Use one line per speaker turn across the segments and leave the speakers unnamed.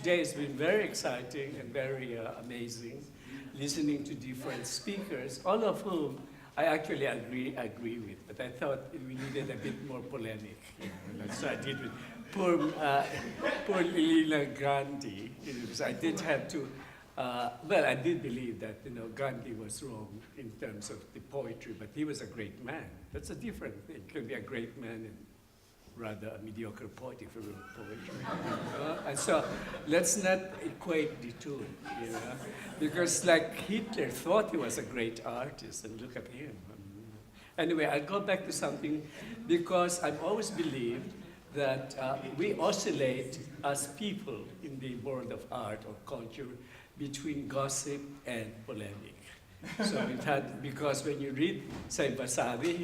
today has been very exciting and very amazing, listening to different speakers, all of whom I actually agree with, but I thought we needed a bit more polemic. So I did with poor Lila Gandhi, because I did have to, well, I did believe that Gandhi was wrong in terms of the poetry, but he was a great man. That's a different thing. You can be a great man and rather a mediocre poet if you wrote poetry. And so let's not equate the two, because like Hitler thought he was a great artist, and look at him. Anyway, I'll go back to something, because I've always believed that we oscillate as people in the world of art or culture between gossip and polemic. So it had, because when you read, say, Vasari,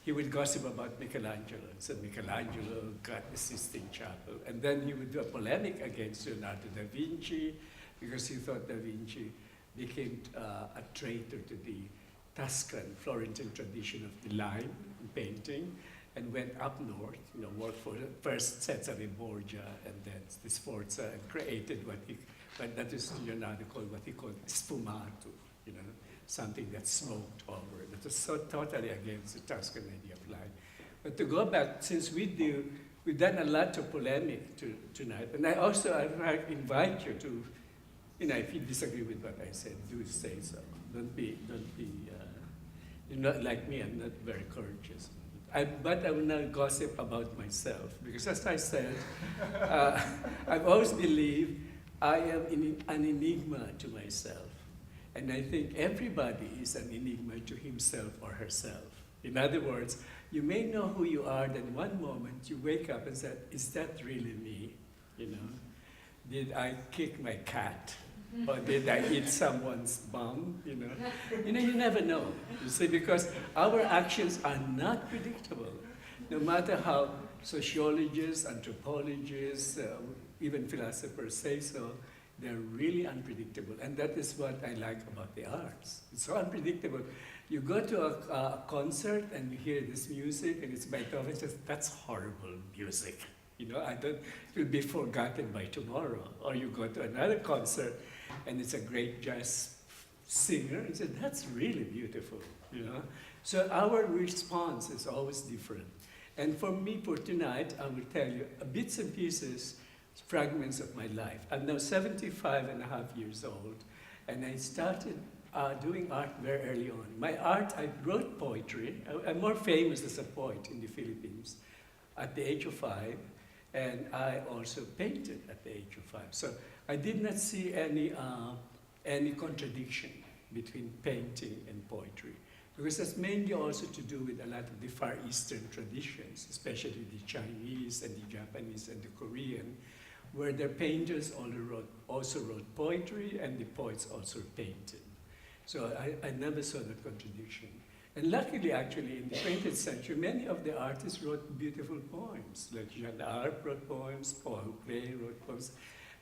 he would gossip about Michelangelo. So Michelangelo got the Sistine Chapel. And then he would do a polemic against Leonardo da Vinci, because he thought da Vinci became a traitor to the Tuscan, Florentine tradition of the line painting, and went up north, worked for the first Cesare Borgia and then the Sforza, and created what that is Leonardo called, what he called sfumato, something that's smoked over. That was so totally against the Tuscan idea of line. But to go back, since we've done a lot of polemic tonight, and I also invite you to, if you disagree with what I said, do say so. Don't be, you're not like me, I'm not very courageous. But I will not gossip about myself, because as I said, I've always believed I am an enigma to myself. And I think everybody is an enigma to himself or herself. In other words, you may know who you are, then one moment you wake up and say, is that really me? Did I kick my cat? Or did I eat someone's bum? You never know. You see, because our actions are not predictable. No matter how sociologists, anthropologists, even philosophers say so, they're really unpredictable. And that is what I like about the arts. It's so unpredictable. You go to a concert and you hear this music and it's Beethoven, and says, that's horrible music. It will be forgotten by tomorrow. Or you go to another concert and it's a great jazz singer, and say, that's really beautiful, So our response is always different. And for me, for tonight, I will tell you bits and pieces, fragments of my life. I'm now 75 and a half years old, and I started doing art very early on. My art, I wrote poetry. I'm more famous as a poet in the Philippines at the age of 5, and I also painted at the age of 5. So I did not see any contradiction between painting and poetry, because that's mainly also to do with a lot of the Far Eastern traditions, especially the Chinese and the Japanese and the Korean, where their painters also wrote poetry and the poets also painted. So I never saw that contradiction. And luckily, actually, in the 20th century, many of the artists wrote beautiful poems, like Jeanne d'Arc wrote poems, Paul Klee wrote poems.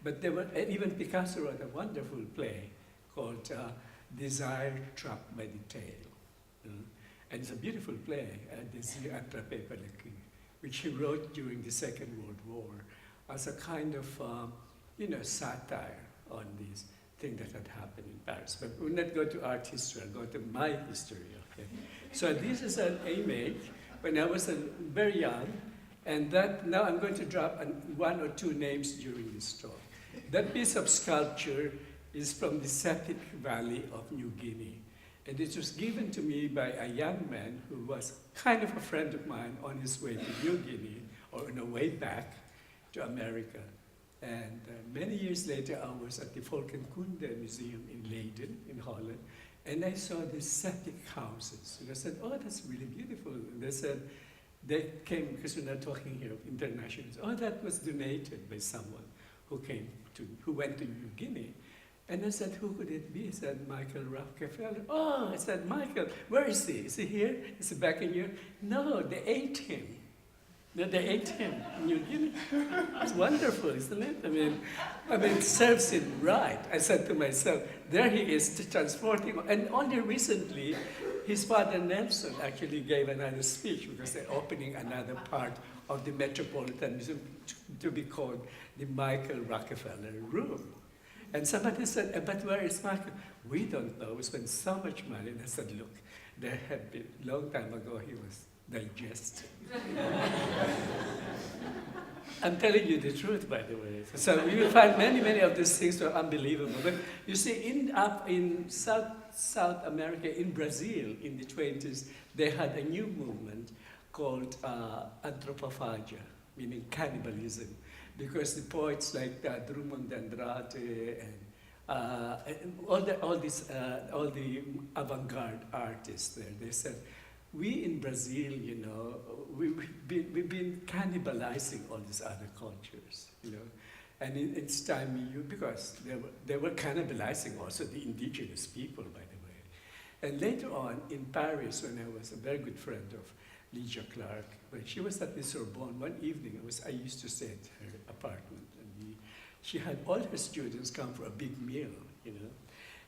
But even Picasso wrote a wonderful play called Desire Trapped by the Tail. And it's a beautiful play, Désir attrapé par le queue, which he wrote during the Second World War as a kind of, satire on this thing that had happened in Paris. But we'll not go to art history, I'll go to my history. Okay? So this is an image when I was very young, and that now I'm going to drop one or two names during this talk. That piece of sculpture is from the Sepik Valley of New Guinea. And it was given to me by a young man who was kind of a friend of mine on his way to New Guinea, or on the way back to America. And many years later, I was at the Volkenkunde Museum in Leiden, in Holland, and I saw these Sepik houses. And I said, oh, that's really beautiful. And they said, they came, because we're not talking here of international, oh, that was donated by someone who went to New Guinea. And I said, who could it be? He said, Michael Rockefeller. Oh, I said, Michael, where is he? Is he here? Is he back in Europe? No, they ate him. No, they ate him in New Guinea. It's wonderful, isn't it? I mean, it serves him right. I said to myself, there he is transporting. And only recently, his father Nelson actually gave another speech because they're opening another part of the Metropolitan Museum to be called the Michael Rockefeller Room. And somebody said, but where is Michael? We don't know. We spent so much money. And I said, look, there had been, long time ago, he was digested. I'm telling you the truth, by the way. So you will find many of these things are unbelievable. But you see, in South America, in Brazil, in the 20s, they had a new movement called Anthropophagia, meaning cannibalism, because the poets like Drummond de Andrade and all the avant-garde artists there, they said, we in Brazil, you know, we've been cannibalizing all these other cultures, you know, and it's time because they were cannibalizing also the indigenous people, by the way. And later on in Paris, when I was a very good friend of Lydia Clark, when she was at the Sorbonne, one evening I used to stay at her apartment, and she had all her students come for a big meal, you know.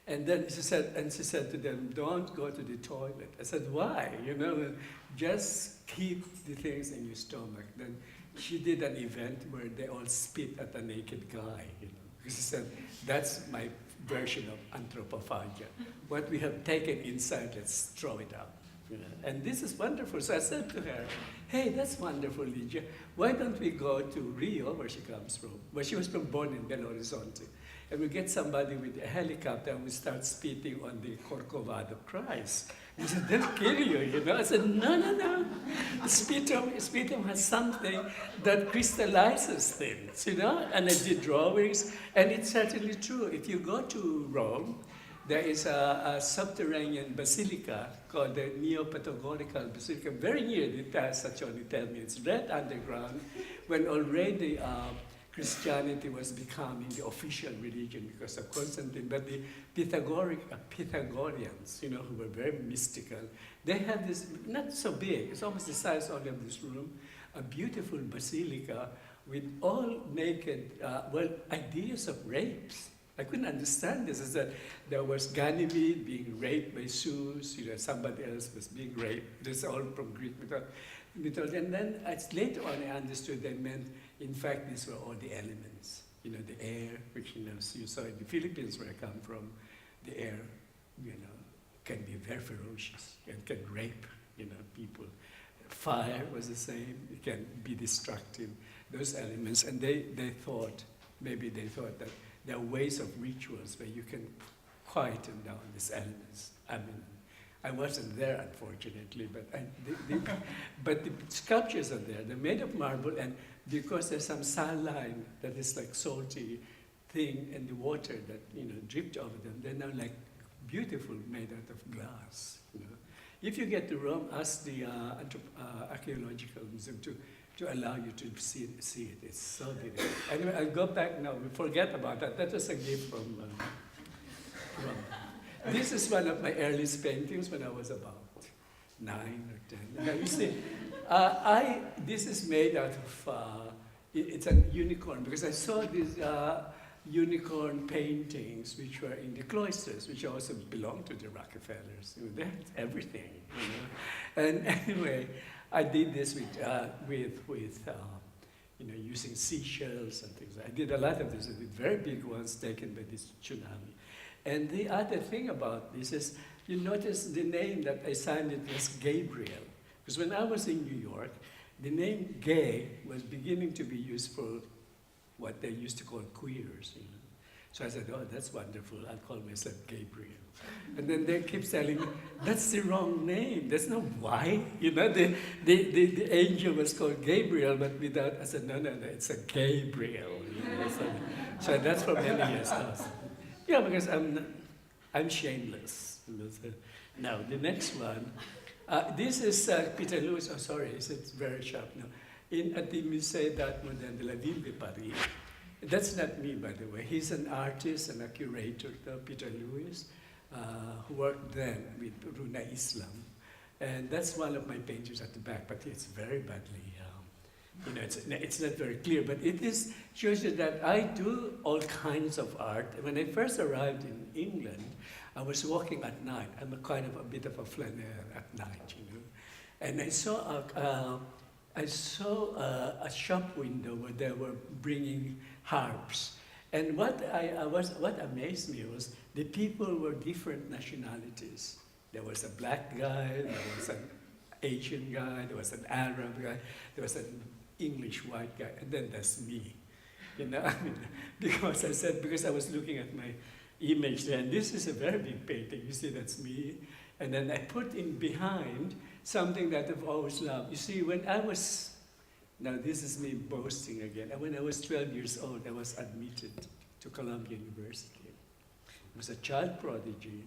And then she said to them, don't go to the toilet. I said, why? You know, just keep the things in your stomach. Then she did an event where they all spit at a naked guy, you know. Because she said, that's my version of anthropophagia. What we have taken inside, let's throw it out. You know? And this is wonderful. So I said to her, hey, that's wonderful, Lydia. Why don't we go to Rio, where she comes from? Well, she was born in Belo Horizonte. And we get somebody with a helicopter and we start spitting on the Corcovado Christ. He said, they'll kill you, you know. I said, no. Sputum has something that crystallizes things, you know. And I did drawings, and it's certainly true. If you go to Rome, there is a subterranean basilica called the Neo-Patagonical Basilica, very near the Tasach, only 10 minutes, right underground, when already Christianity was becoming the official religion because of Constantine. But the Pythagoreans, you know, who were very mystical, they had this, not so big, it's almost the size only of this room, a beautiful basilica with all naked, ideas of rapes. I couldn't understand this. Is that there was Ganymede being raped by Zeus, you know, somebody else was being raped. This is all from Greek mythology. And then later on I understood they meant, in fact, these were all the elements. You know, the air, which, you know, you saw in the Philippines where I come from, the air, you know, can be very ferocious and can rape, you know, people. Fire was the same. It can be destructive. Those elements, and they thought that there are ways of rituals where you can quieten down these elements. I mean, I wasn't there, unfortunately, but the sculptures are there. They're made of marble, and because there's some saline that is like salty thing in the water that, you know, dripped over them, they're now like beautiful, made out of glass. You know? If you get to Rome, ask the archaeological museum to allow you to see it. It's so beautiful. Anyway, I'll go back now. We forget about that. That was a gift from Rome. This is one of my earliest paintings when I was about 9 or 10. Now you see, this is made out of, it's a unicorn, because I saw these unicorn paintings which were in the cloisters, which also belonged to the Rockefellers. You know, they had everything, you know. And anyway, I did this with you know, using seashells and things. I did a lot of this. I did very big ones taken by this tsunami. And the other thing about this is, you notice the name that I signed it was Gabriel. Because when I was in New York, the name gay was beginning to be used for what they used to call queers. You know? So I said, oh, that's wonderful. I'll call myself Gabriel. And then they keep telling me, that's the wrong name. There's no Y. You know, the angel was called Gabriel, but without, I said, no, it's a Gabriel. You know? So that's for many years now. Yeah, because I'm shameless. Now, the next one, this is Peter Lewis. Oh, sorry, it's very sharp now. At the Musée d'Art Moderne de la Ville de Paris. That's not me, by the way. He's an artist and a curator, Peter Lewis, who worked then with Runa Islam. And that's one of my paintings at the back, but it's very badly, you know, it's not very clear, but it shows you that I do all kinds of art. When I first arrived in England, I was walking at night. I'm a bit of a flaneur at night, you know. And I saw I saw a shop window where they were bringing harps. And what amazed me was the people were different nationalities. There was a black guy, there was an Asian guy, there was an Arab guy, there was an English white guy, and then there's me. You know, I mean, because I was looking at my image there, and this is a very big painting. You see, that's me. And then I put in behind something that I've always loved. You see, now this is me boasting again. And when I was 12 years old, I was admitted to Columbia University. I was a child prodigy,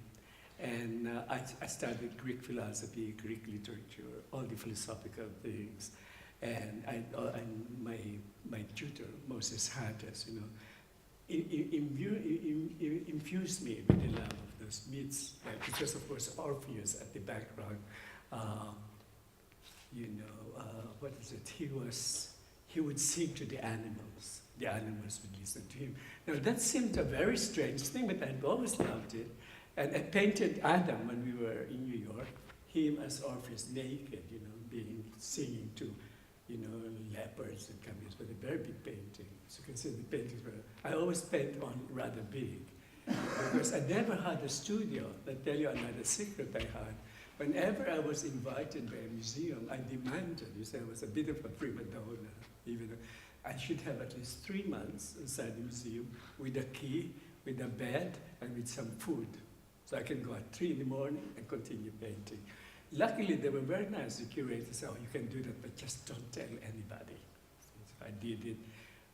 and I studied Greek philosophy, Greek literature, all the philosophical things. And my tutor, Moses Hattes, you know, infused me with the love of those myths. Because of course Orpheus at the background, what is it? He would sing to the animals. The animals would listen to him. Now that seemed a very strange thing, but I'd always loved it. And I painted Adam when we were in New York, him as Orpheus naked, you know, singing to, you know, leopards and camels, but a very big painting. So you can see the paintings were, I always paint on rather big, because I never had a studio. I'll tell you another secret I had. Whenever I was invited by a museum, I demanded, you say I was a bit of a prima donna, even though I should have at least 3 months inside the museum with a key, with a bed, and with some food. So I can go at 3 in the morning and continue painting. Luckily, they were very nice. The curators said, "Oh, you can do that, but just don't tell anybody." So I did it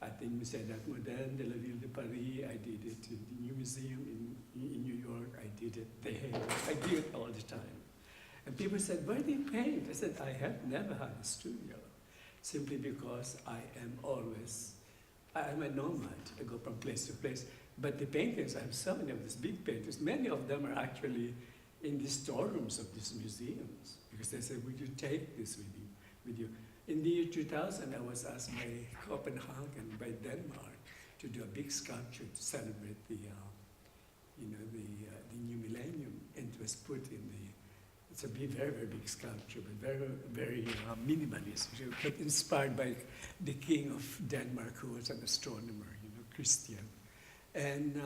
at the Musée d'Art Moderne de la Ville de Paris. I did it in the New Museum in New York. I did it there. I did it all the time. And people said, "Where do you paint?" I said, "I have never had a studio, simply because I'm a nomad. I go from place to place. But the paintings, I have so many of these big paintings. Many of them are actually in the storerooms of these museums, because they said, "Would you take this with you?" In the year 2000, I was asked by Copenhagen, by Denmark, to do a big sculpture to celebrate the new millennium, and it was put in it's a very, very big sculpture, but very, very minimalist, but inspired by the king of Denmark, who was an astronomer, you know, Christian. And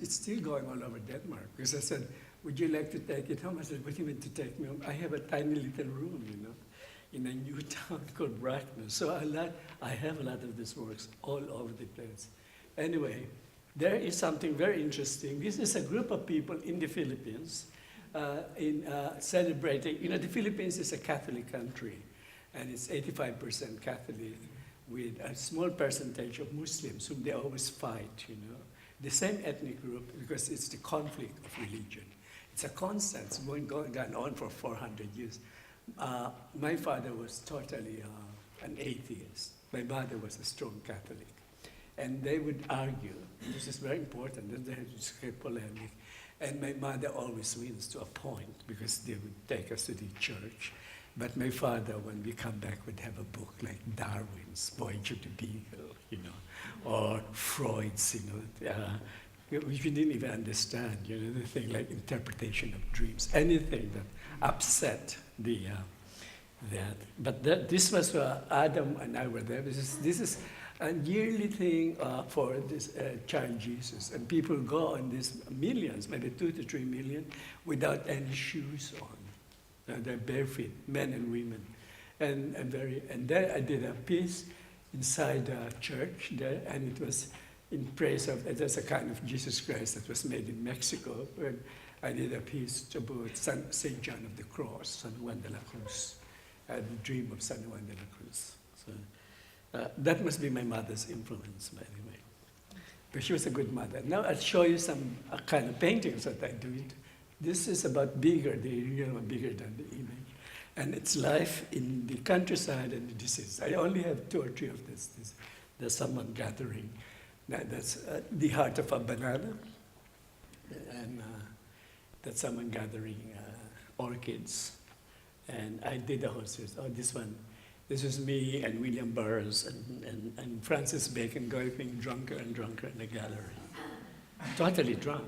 it's still going all over Denmark, because I said, "Would you like to take it home?" I said, "What do you mean to take me home? I have a tiny little room, you know, in a new town called Bracknell." So I have a lot of these works all over the place. Anyway, there is something very interesting. This is a group of people in the Philippines celebrating. You know, the Philippines is a Catholic country, and it's 85% Catholic, with a small percentage of Muslims whom they always fight, you know. The same ethnic group, because it's the conflict of religion. It's a constant, it's going on for 400 years. My father was totally an atheist. My mother was a strong Catholic. And they would argue, this is very important, then they had to say polemic. And my mother always wins to a point, because they would take us to the church. But my father, when we come back, would have a book like Darwin's Voyage of the Beagle, you know, or Freud's, you know, which we didn't even understand, you know, the thing like interpretation of dreams, anything that upset that. But this was Adam and I were there. This is a yearly thing for this child Jesus, and people go on these millions, maybe 2 to 3 million, without any shoes on. They're barefoot, men and women, and there I did a piece inside a church there, and it was in praise of. There's a kind of Jesus Christ that was made in Mexico. And I did a piece about Saint John of the Cross, San Juan de la Cruz, the dream of San Juan de la Cruz. So that must be my mother's influence, by the way. But she was a good mother. Now I'll show you some kind of paintings that I do. This is about bigger, bigger than the image. And it's life in the countryside and the disease. I only have 2 or 3 of this. There's someone gathering. That's the heart of a banana. And that's someone gathering orchids. And I did a whole series. Oh, this one. This is me and William Burroughs and Francis Bacon going drunker and drunker in the gallery. Totally drunk.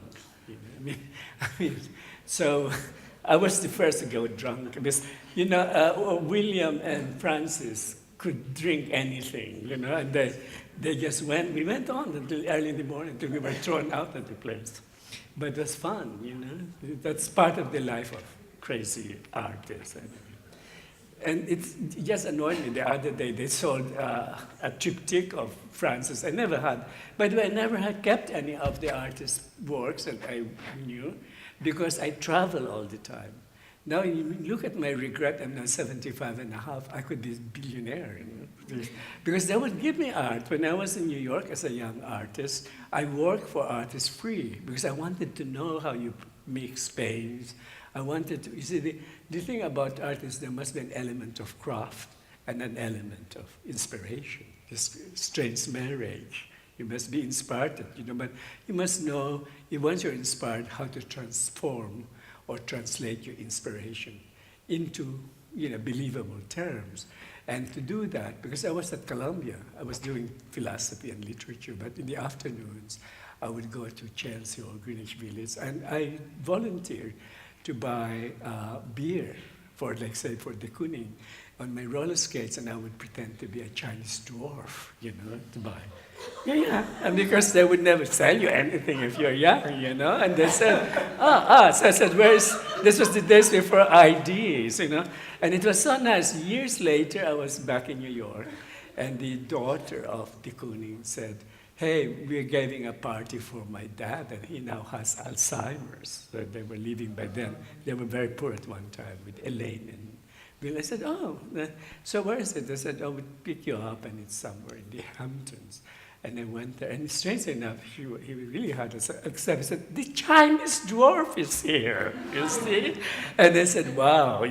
You know? I mean, so I was the first to go drunk because, William and Francis could drink anything, and they just went, we went on until early in the morning until we were thrown out of the place. But it was fun, That's part of the life of crazy artists. And it just annoyed me the other day. They sold a triptych of Francis. I never had. By the way, I never had kept any of the artist's works that I knew because I travel all the time. Now you look at my regret, I'm now 75 and a half. I could be a billionaire, Because they would give me art. When I was in New York as a young artist, I worked for artists free because I wanted to know how you mix paints. I wanted to, you see, the thing about art is there must be an element of craft and an element of inspiration. This strange marriage. You must be inspired, but you must know, once you're inspired, how to transform or translate your inspiration into, believable terms. And to do that, because I was at Columbia, I was doing philosophy and literature, but in the afternoons, I would go to Chelsea or Greenwich Village, and I volunteered to buy beer for, like, say, for de Kooning on my roller skates, and I would pretend to be a Chinese dwarf, to buy. Yeah. And because they would never sell you anything if you're young, And they said, So I said, this was the days before IDs, And it was so nice. Years later, I was back in New York, and the daughter of de Kooning said, hey, we're giving a party for my dad, and he now has Alzheimer's. So they were living by then. They were very poor at one time with Elaine and Bill. I said, so where is it? They said, we'll pick you up, and it's somewhere in the Hamptons. And I went there, and strangely enough, he really had us accept. He said, the Chinese dwarf is here, you see? And they said, wow,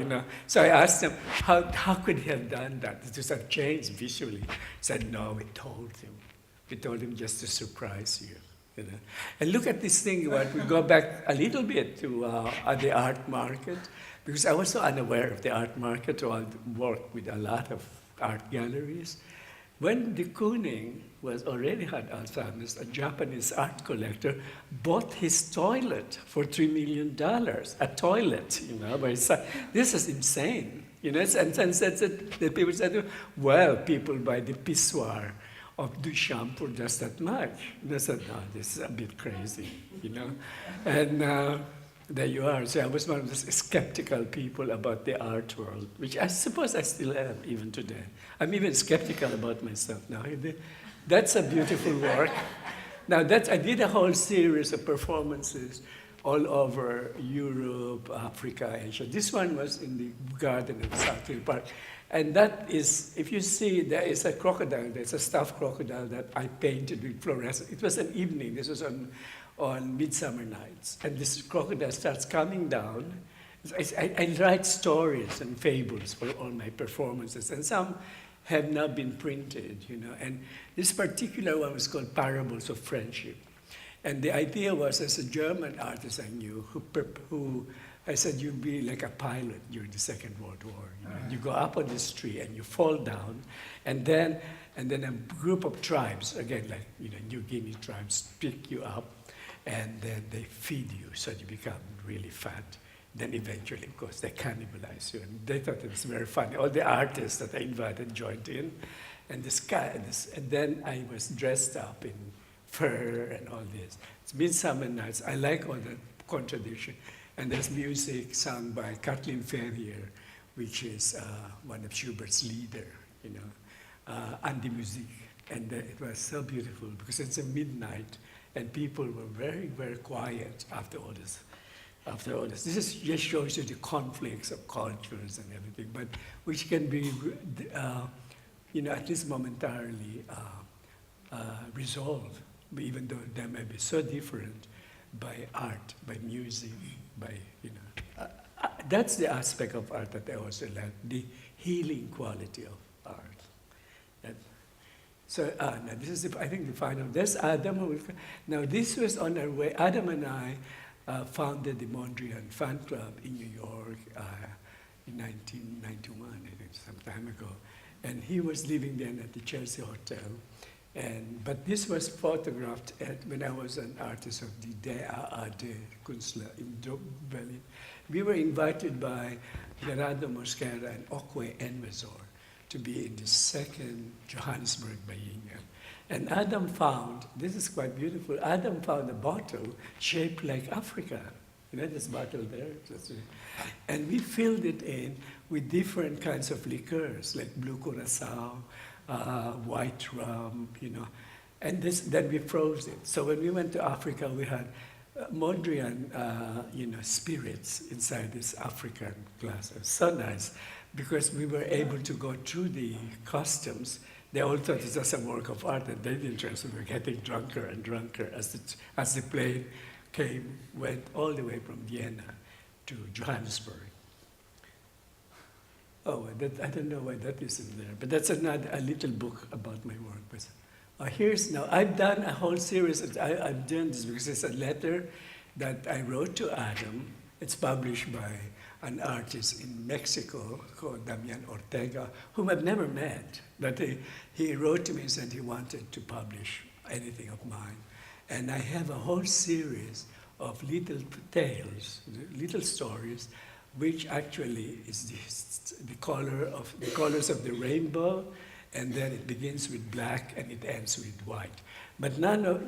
So I asked them, how could he have done that? It was a change visually. He said, no, we told him. We told him just to surprise you, And look at this thing, we go back a little bit to the art market, because I was so unaware of the art market, so I worked with a lot of art galleries. When de Kooning already had Alzheimer's, a Japanese art collector bought his toilet for $3 million. A toilet, this is insane, And the people said, well, people buy the pissoir of Duchamp for just that much. And I said, no, this is a bit crazy, And there you are. So I was one of the skeptical people about the art world, which I suppose I still am, even today. I'm even skeptical about myself now. That's a beautiful work. Now, I did a whole series of performances all over Europe, Africa, Asia. This one was in the garden of South Hill Park. And that is, if you see, there is a crocodile, there's a stuffed crocodile that I painted with fluorescent. It was an evening, this was on Midsummer Nights. And this crocodile starts coming down. I write stories and fables for all my performances, and some have now been printed, And this particular one was called Parables of Friendship. And the idea was, as a German artist I knew, who I said, you'd be like a pilot during the Second World War. You go up on this tree and you fall down, and then a group of tribes, again, like New Guinea tribes, pick you up, and then they feed you, so you become really fat. Then eventually, of course, they cannibalize you, and they thought it was very funny. All the artists that I invited joined in, and and then I was dressed up in fur and all this. It's Midsummer Nights. I like all the contradiction. And there's music sung by Kathleen Ferrier, which is one of Schubert's leader, and the music. And it was so beautiful because it's a midnight, and people were very, very quiet after all this. This just shows you the conflicts of cultures and everything, but which can be, at least momentarily resolved, even though they may be so different by art, by music, by, that's the aspect of art that I also like, the healing quality of art. Now this is, I think, the final. There's Adam. Now this was on our way. Adam and I founded the Mondrian fan club in New York in 1991, I think, some time ago. And he was living then at the Chelsea Hotel. But this was photographed when I was an artist of the DAAD Kunstler in Berlin. We were invited by Gerardo Mosquera and Okwe Enwezor to be in the second Johannesburg Biennial. And Adam found, this is quite beautiful, Adam found a bottle shaped like Africa. You know this bottle there? And we filled it in with different kinds of liqueurs, like blue curacao, white rum, and then we froze it. So when we went to Africa, we had Mondrian, spirits inside this African glass. It was so nice because we were able to go through the customs. They all thought it was a work of art, and they didn't trust. We were getting drunker and drunker as the plane went all the way from Vienna to Johannesburg. Oh, I don't know why that isn't there, but that's a little book about my work. But I've done a whole series. I've done this because it's a letter that I wrote to Adam. It's published by an artist in Mexico called Damian Ortega, whom I've never met. But he wrote to me and said he wanted to publish anything of mine. And I have a whole series of little tales, little stories, which actually is the colors of the rainbow, and then it begins with black and it ends with white. But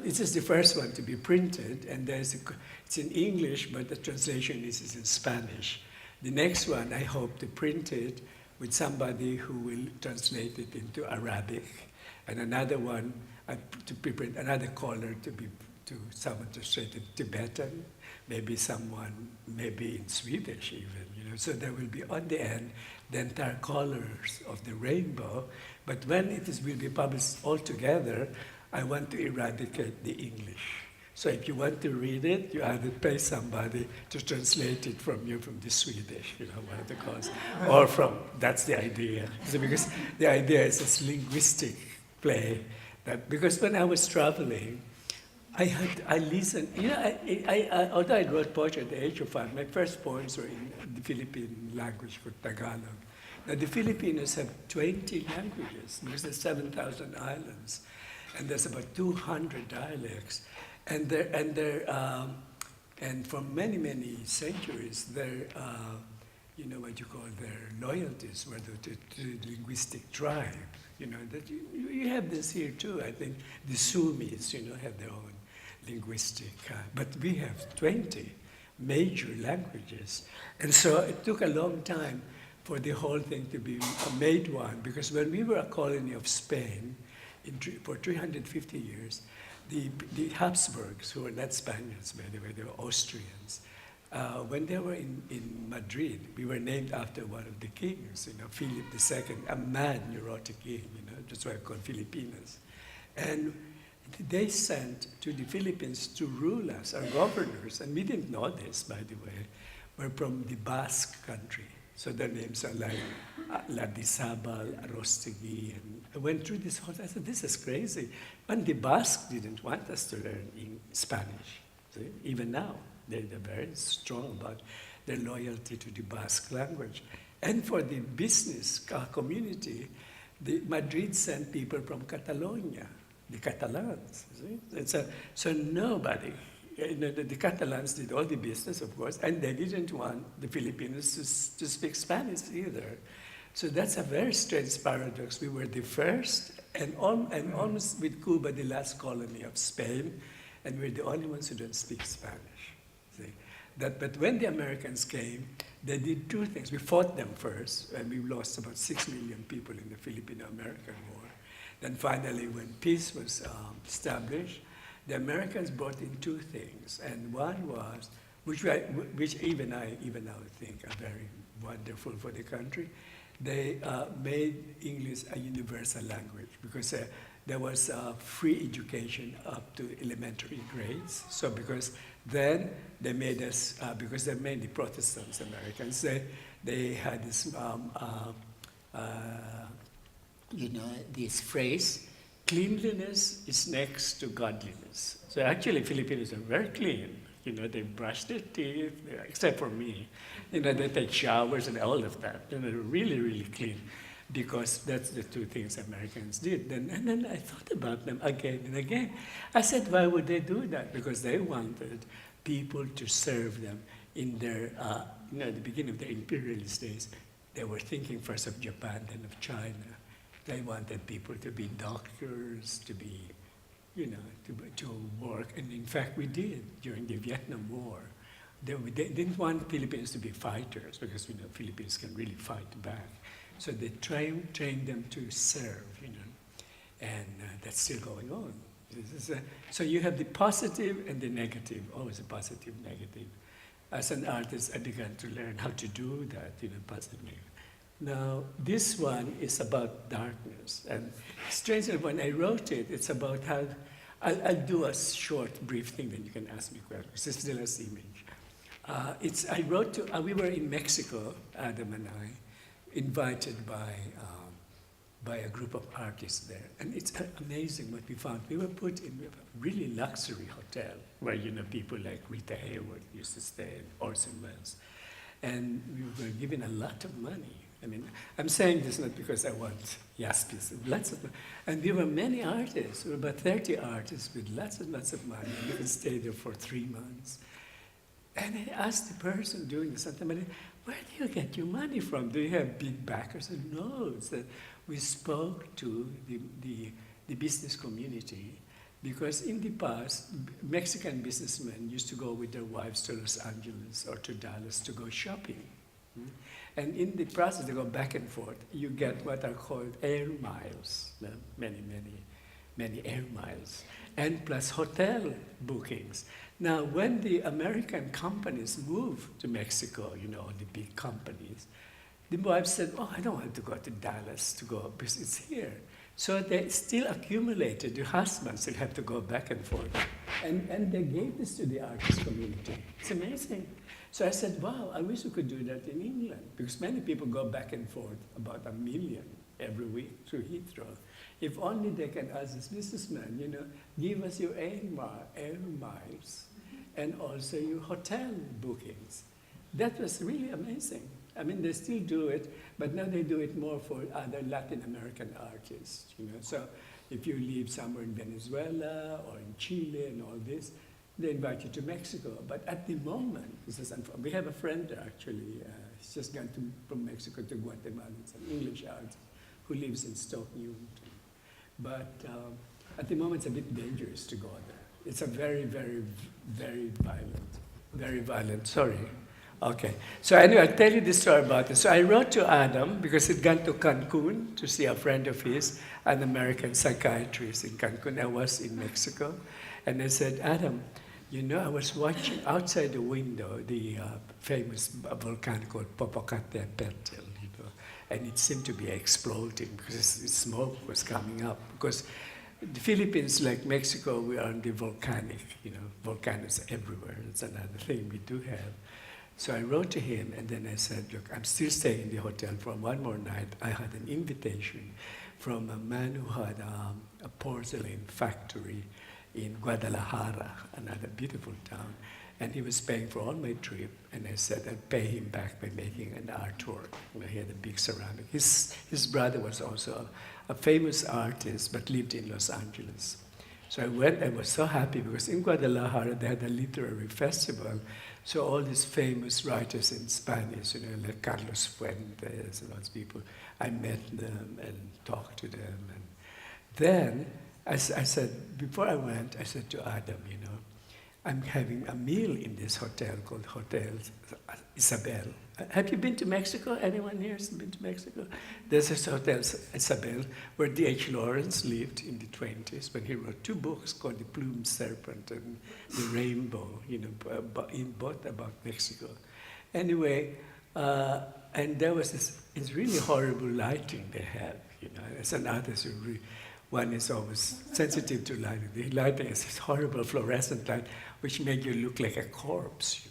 this is the first one to be printed, and it's in English, but the translation is in Spanish. The next one, I hope to print it with somebody who will translate it into Arabic, and another one to print another color to someone translated Tibetan, maybe in Swedish even, So there will be on the end the entire colors of the rainbow, but when will be published all together, I want to eradicate the English. So if you want to read it, you either pay somebody to translate it from the Swedish, one of the course, or that's the idea. So because the idea is this linguistic play, because when I was traveling, I listened, although I wrote poetry at the age of 5, my first poems were in the Philippine language for Tagalog. Now the Filipinos have 20 languages, because there's 7,000 islands, and there's about 200 dialects. And for many, many centuries, their loyalties were to the linguistic tribe. That you have this here too. I think the Sumis, have their own linguistic, but we have 20 major languages. And so it took a long time for the whole thing to be made one, because when we were a colony of Spain for 350 years, the Habsburgs, who were not Spaniards, by the way, they were Austrians, when they were in Madrid, we were named after one of the kings, Philip II, a mad, neurotic king, that's why I call Filipinos. And they sent to the Philippines to rule us, our governors, and we didn't know this, by the way, were from the Basque country. So their names are like Ladisabal, Arostegui, and I went through this whole, I said, this is crazy. And the Basque didn't want us to learn in Spanish. See? Even now, they're very strong about their loyalty to the Basque language. And for the business community, Madrid sent people from Catalonia, the Catalans. See? So nobody, the Catalans did all the business, of course, and they didn't want the Filipinos to speak Spanish either. So that's a very strange paradox. We were the first, and almost with Cuba, the last colony of Spain, and we're the only ones who don't speak Spanish. See? But when the Americans came, they did two things. We fought them first, and we lost about 6 million people in the Filipino-American War. Then finally, when peace was established, the Americans brought in two things, and one was, which even now think are very wonderful for the country. They made English a universal language because there was free education up to elementary grades. So because then they made us, because they're mainly Protestants, Americans, they had this, this phrase, cleanliness is next to godliness. So actually Filipinos are very clean. They brush their teeth, except for me. They take showers and all of that. They're really, really clean. because that's the two things Americans did. And then I thought about them again and again. I said, why would they do that? Because they wanted people to serve them in their, at the beginning of their imperialist days. They were thinking first of Japan, then of China. They wanted people to be doctors, to be, to work. And in fact, we did during the Vietnam War. They didn't want Philippines to be fighters because Philippines can really fight back. So they trained them to serve, and that's still going on. So you have the positive and the negative, always a positive, negative. As an artist, I began to learn how to do that, positively. Now, this one is about darkness. And strangely, when I wrote it, it's about how, I'll do a short, brief thing, then you can ask me questions. This is the last image. I wrote to, we were in Mexico, Adam and I, invited by a group of artists there. And it's amazing what we found. We were put in a really luxury hotel where, people like Rita Hayworth used to stay, and Orson Welles. And we were given a lot of money. I mean, I'm saying this not because I want Yaspis, lots of money. And there were many artists, there were about 30 artists with lots and lots of money. You can stay there for 3 months. And I asked the person doing the Santa Maria, where do you get your money from? Do you have big backers? And no, it's that we spoke to the business community, because in the past, Mexican businessmen used to go with their wives to Los Angeles or to Dallas to go shopping. And in the process, they go back and forth. You get what are called air miles, many air miles, and plus hotel bookings. Now, when the American companies moved to Mexico, the big companies, the wives said, I don't want to go to Dallas to go, because it's here. So they still accumulated, the husbands still have to go back and forth. And they gave this to the artist community. It's amazing. So I said, wow, I wish we could do that in England, because many people go back and forth, about 1 million every week through Heathrow. If only they can ask this businessman, give us your air miles and also your hotel bookings. That was really amazing. I mean, they still do it, but now they do it more for other Latin American artists, So if you live somewhere in Venezuela or in Chile and all this, they invite you to Mexico. But at the moment, we have a friend actually, he's just gone from Mexico to Guatemala. It's an English artist who lives in Stockholm. But at the moment, it's a bit dangerous to go there. It's a very, very, very violent, sorry. Okay, so anyway, I'll tell you this story about this. So I wrote to Adam, because he'd gone to Cancun to see a friend of his, an American psychiatrist in Cancun. I was in Mexico. And I said, Adam, I was watching outside the window the famous volcano called Popocatépetl, and it seemed to be exploding because smoke was coming up. Because the Philippines, like Mexico, we are on the volcanic, volcanoes everywhere. It's another thing we do have. So I wrote to him, and then I said, look, I'm still staying in the hotel for one more night. I had an invitation from a man who had a porcelain factory in Guadalajara, another beautiful town. And he was paying for all my trip, and I said I'd pay him back by making an artwork. He had a big ceramic. His brother was also a famous artist, but lived in Los Angeles. So I went, I was so happy, because in Guadalajara they had a literary festival. So all these famous writers in Spanish, like Carlos Fuentes and those people, I met them and talked to them. And then I said, before I went, I said to Adam, I'm having a meal in this hotel called Hotel Isabel. Have you been to Mexico? Anyone here has been to Mexico? There's this Hotel Isabel where D.H. Lawrence lived in the 20s when he wrote 2 books called The Plumed Serpent and The Rainbow, both about Mexico. Anyway, and there was it's really horrible lighting they have, As an artist, one is always sensitive to lighting. The lighting is this horrible fluorescent light, which made you look like a corpse,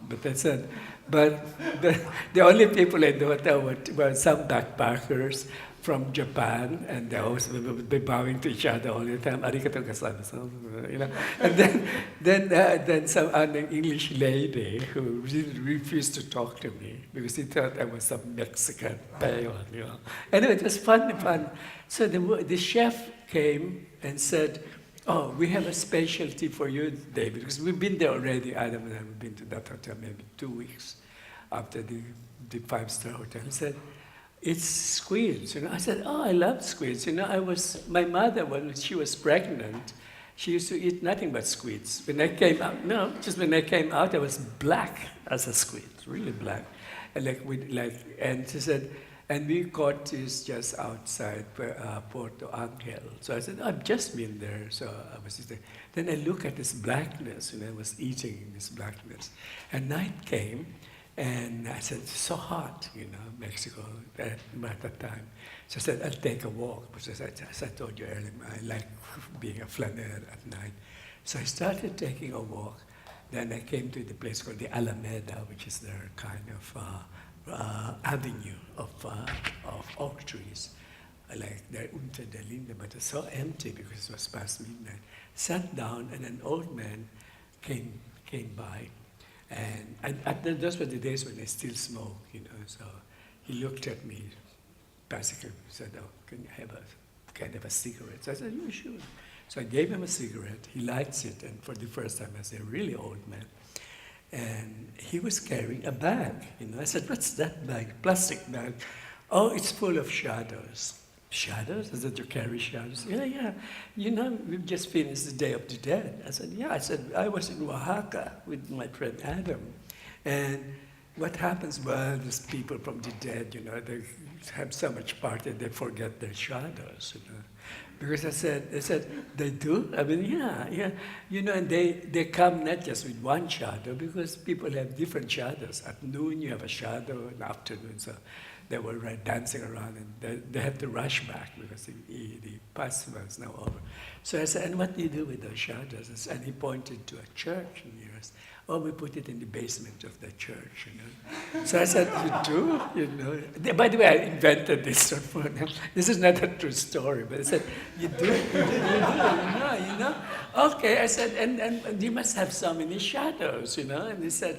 But that's it. But the only people in the hotel were some backpackers, from Japan, and they always would be bowing to each other all the time. Arigato gozaimasu, you know. And then some other English lady who really refused to talk to me because he thought I was some Mexican peon, you know. Anyway, it was fun. So the chef came and said, "Oh, we have a specialty for you, David," because we've been there already. Adam and I have been to that hotel maybe 2 weeks after the 5-star hotel. He said, "It's squids." You know, I said, "Oh, I love squids." You know, my mother, when she was pregnant, she used to eat nothing but squids. When I came out, when I came out, I was black as a squid, really black, and and she said, and we caught this just outside Porto Angel. So I said, "I've just been there." So I was just there. Then I look at this blackness, and I was eating this blackness, and night came. And I said, "It's so hot, you know, Mexico at that time." So I said, "I'll take a walk," because as I told you earlier, I like being a flaneur at night. So I started taking a walk. Then I came to the place called the Alameda, which is their kind of avenue of oak trees. Like they're unter der Linde, but it's so empty because it was past midnight. Sat down, and an old man came by. And those were the days when I still smoke, you know. So he looked at me, basically said, "Oh, can I have a cigarette?" So I said, "Yeah, sure." So I gave him a cigarette. He lights it, and for the first time, I was a really old man. And he was carrying a bag, you know. I said, "What's that bag?" "Plastic bag." "Oh, it's full of shadows." "Shadows? Is that you carry shadows?" Yeah. "You know, we've just finished the Day of the Dead." I said, "Yeah." I said, "I was in Oaxaca with my friend Adam. And what happens, well, these people from the dead, you know, they have so much party they forget their shadows, you know." Because I said, "They do?" I mean, yeah. You know, and they come not just with one shadow, because people have different shadows. At noon you have a shadow, in the afternoon, so they were dancing around, and they had to rush back because the festival is now over. So I said, "And what do you do with those shadows?" And he pointed to a church near us. "Oh, we put it in the basement of the church, you know." So I said, "You do?" You know. By the way, I invented this one. This is not a true story, but I said, "You do? You know? Okay," I said, and you must have so many shadows, you know. And he said,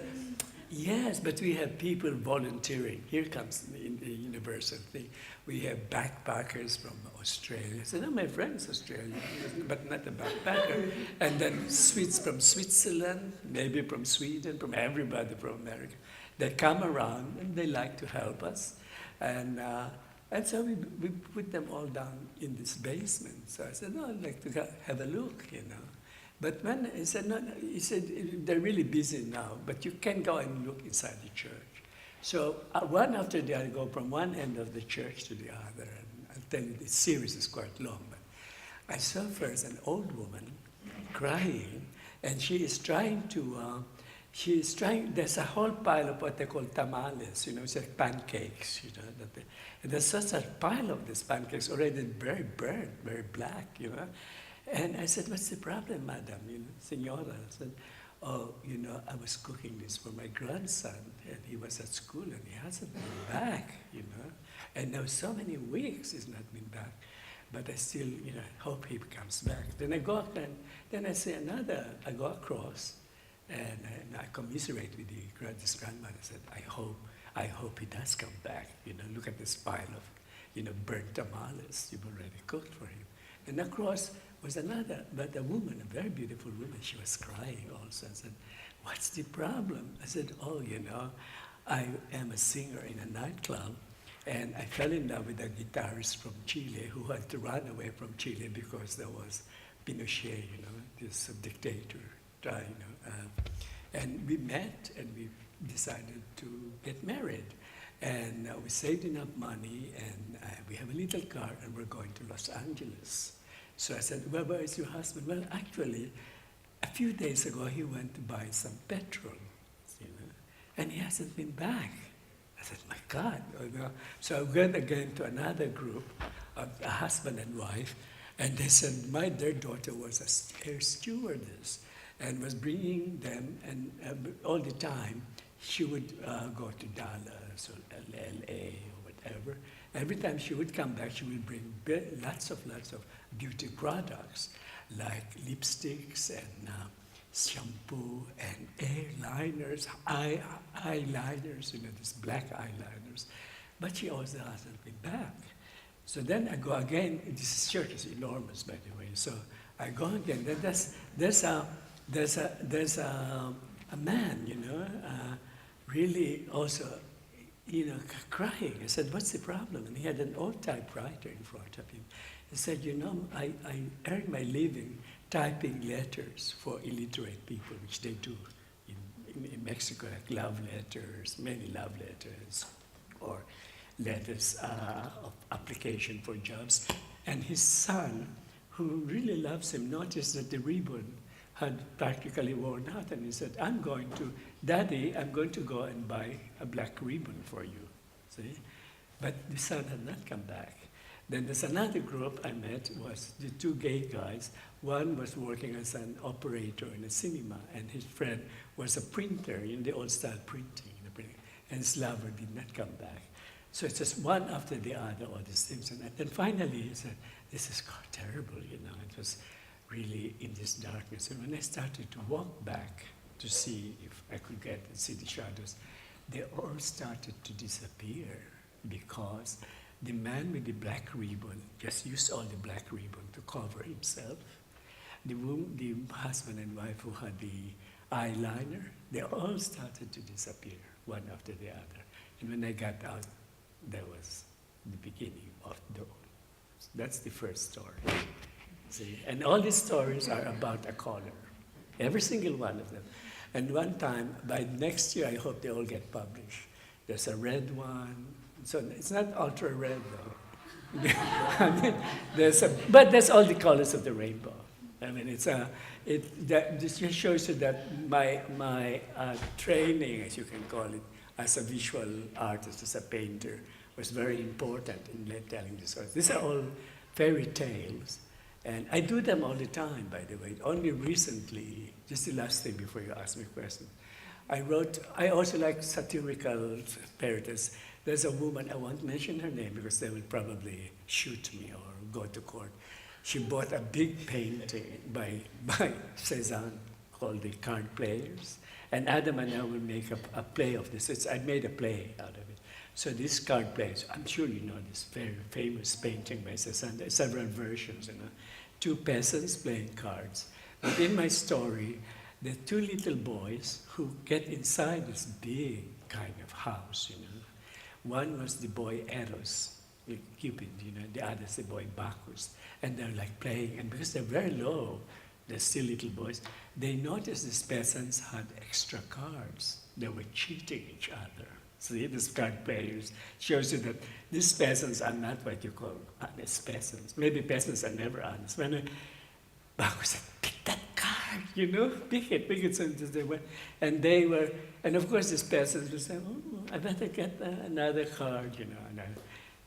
"Yes, but we have people volunteering." Here comes the universal thing. "We have backpackers from Australia." I said, "Oh, my friend's Australian, but not a backpacker." And then Swedes from Switzerland, maybe from Sweden, from everybody from America. They come around, and they like to help us. And so we put them all down in this basement. So I said, "No, I'd like to have a look, you know." But when he said, "No," he said, "They're really busy now, but you can go and look inside the church." So one after the other, I go from one end of the church to the other, and I'll tell you, the series is quite long, but I saw first an old woman crying, and she is trying, there's a whole pile of what they call tamales, you know, it's like pancakes, you know, and there's such a pile of these pancakes already very burnt, very black, you know. And I said, "What's the problem, madam, you know, senora?" I said, "Oh, you know, I was cooking this for my grandson, and he was at school, and he hasn't been back, you know. And now so many weeks he's not been back. But I still, you know, hope he comes back." Then I go up, and then I say I go across, and I commiserate with this grandmother. I said, I hope he does come back. You know, look at this pile of, you know, burnt tamales you've already cooked for him." And across was another, but a woman, a very beautiful woman. She was crying also. I said, "What's the problem?" I said, "Oh, you know, I am a singer in a nightclub, and I fell in love with a guitarist from Chile who had to run away from Chile because there was Pinochet, you know, this dictator, and we met, and we decided to get married. And we saved enough money, and we have a little car, and we're going to Los Angeles." So I said, "Well, where is your husband?" "Well, actually, a few days ago, he went to buy some petrol, you know, and he hasn't been back." I said, "My God." You know. So I went again to another group of a husband and wife, and they said their daughter was a air stewardess and was bringing them, and all the time she would go to Dallas or LA or whatever, every time she would come back, she would bring lots of beauty products like lipsticks and shampoo and eyeliners, eyeliners, these black eyeliners. But she also hasn't been back. So then I go again. This church is enormous, by the way. So I go again. Then there's a man, really also, crying. I said, "What's the problem?" And he had an old typewriter in front of him. He said, I earn my living typing letters for illiterate people, which they do in Mexico, like love letters, many love letters, or letters of application for jobs. And his son, who really loves him, noticed that the ribbon had practically worn out, and he said, Daddy, I'm going to go and buy a black ribbon for you, see? But the son had not come back. Then there's another group I met, was the two gay guys. One was working as an operator in a cinema, and his friend was a printer in the old style printing, and his lover did not come back. So it's just one after the other, all these things. And then finally he said, this is terrible, It was really in this darkness. And when I started to walk back to see if I could get and see the shadows, they all started to disappear because the man with the black ribbon just used all the black ribbon to cover himself. The husband and wife who had the eyeliner, they all started to disappear, one after the other. And when I got out, that was the beginning of the dawn. That's the first story. See? And all these stories are about a color, every single one of them. And one time, by next year, I hope they all get published. There's a red one. So it's not ultra red though. But that's all the colors of the rainbow. I mean, this just shows you that my training, as you can call it, as a visual artist, as a painter, was very important in telling the stories. These are all fairy tales, and I do them all the time, by the way. Only recently, just the last thing before you ask me a question, I also like satirical parodies. There's a woman, I won't mention her name because they will probably shoot me or go to court. She bought a big painting by Cezanne called The Card Players. And Adam and I will make a play of this. I made a play out of it. So these card players, I'm sure you know this very famous painting by Cezanne. There are several versions, Two peasants playing cards. But in my story, the two little boys who get inside this big kind of house, One was the boy Eros, Cupid, the other's the boy Bacchus. And they're like playing, and because they're very low, they're still little boys, they noticed these peasants had extra cards. They were cheating each other. See, these card players shows you that these peasants are not what you call honest peasants. Maybe peasants are never honest. When Bacchus said, pick that card, pick it. So they went, and of course these peasants would say, oh, I better get another card, And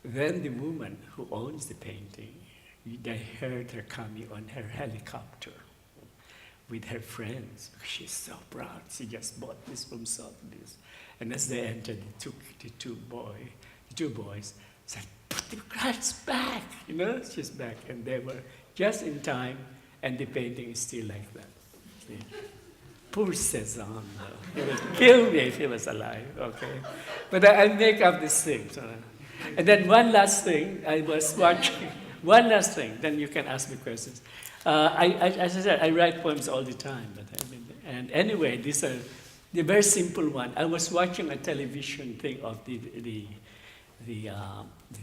then the woman who owns the painting, they heard her coming on her helicopter with her friends. She's so proud. She just bought this from Sotheby's. And as they entered, they took the two boys, said, put the cards back. She's back. And they were just in time, and the painting is still like that. See? Poor Cezanne. He would kill me if he was alive, okay? But I'll make up this thing. And then one last thing, I was watching. One last thing, then you can ask me questions. As I said, I write poems all the time. And anyway, these are the very simple one. I was watching a television thing of the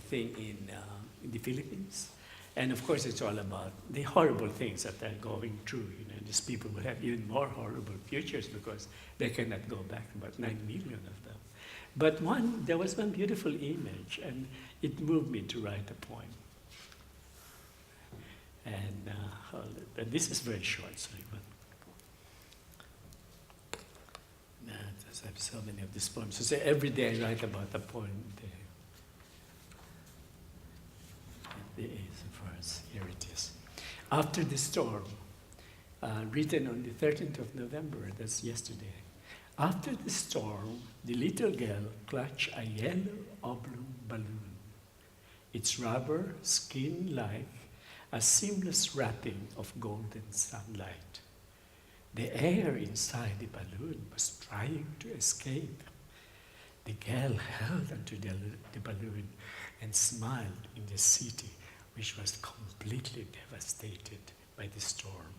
thing in the Philippines. And of course, it's all about the horrible things that they're going through. These people will have even more horrible futures because they cannot go back, about 9 million of them. But there was one beautiful image, and it moved me to write a poem. And this is very short, sorry, but I have so many of these poems. So every day I write about a poem. The is first. Here it is. After the storm, written on the 13th of November, that's yesterday. After the storm, the little girl clutched a yellow oblong balloon. its rubber skin like a seamless wrapping of golden sunlight. The air inside the balloon was trying to escape. The girl held onto the balloon and smiled in the city, which was completely devastated by the storm.